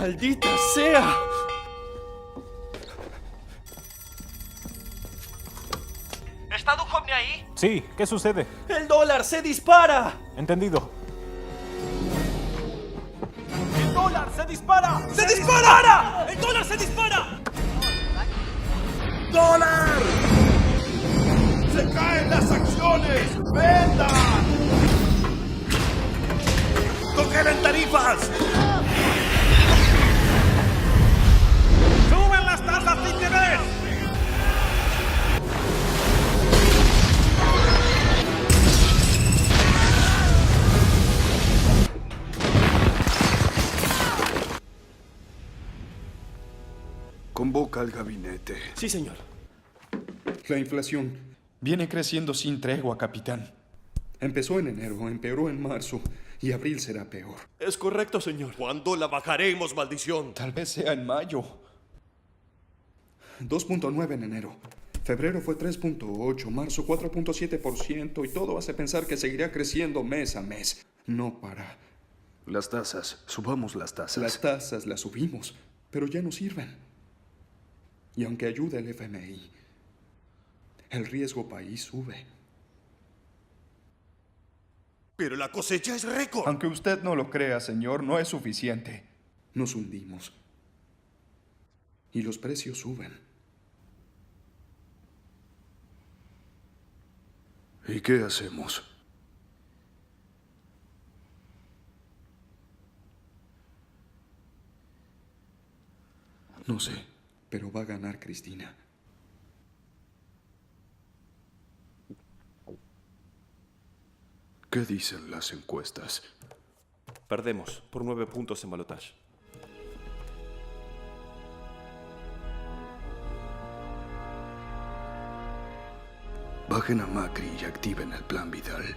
¡Maldita sea! ¿Está Duhovne ahí? Sí, ¿qué sucede? ¡El dólar se dispara! Entendido. ¡El dólar se dispara! ¡Se dispara! ¡El dólar se dispara! ¡Dólar! ¡Se caen las acciones! ¡Vendan! ¡Congelen tarifas! ¡Suben las tasas de interés! Convoca al gabinete. Sí, señor. La inflación Viene creciendo sin tregua, capitán. empezó en enero, empeoró en marzo y abril será peor. Es correcto, señor. ¿Cuándo la bajaremos, maldición? Tal vez sea en mayo. 2.9 en enero. Febrero fue 3.8, marzo 4.7% y todo hace pensar que seguirá creciendo mes a mes. No para. Las tasas. Subamos las tasas. Las tasas las subimos, pero ya no sirven. Y aunque ayude el FMI, el riesgo país sube. Pero la cosecha es récord. Aunque usted no lo crea, señor, no es suficiente. Nos hundimos. Y los precios suben. ¿Y qué hacemos? No sé, pero va a ganar Cristina. ¿Qué dicen las encuestas? Perdemos por 9 puntos en balotaje. Bajen a Macri y activen el plan Vidal.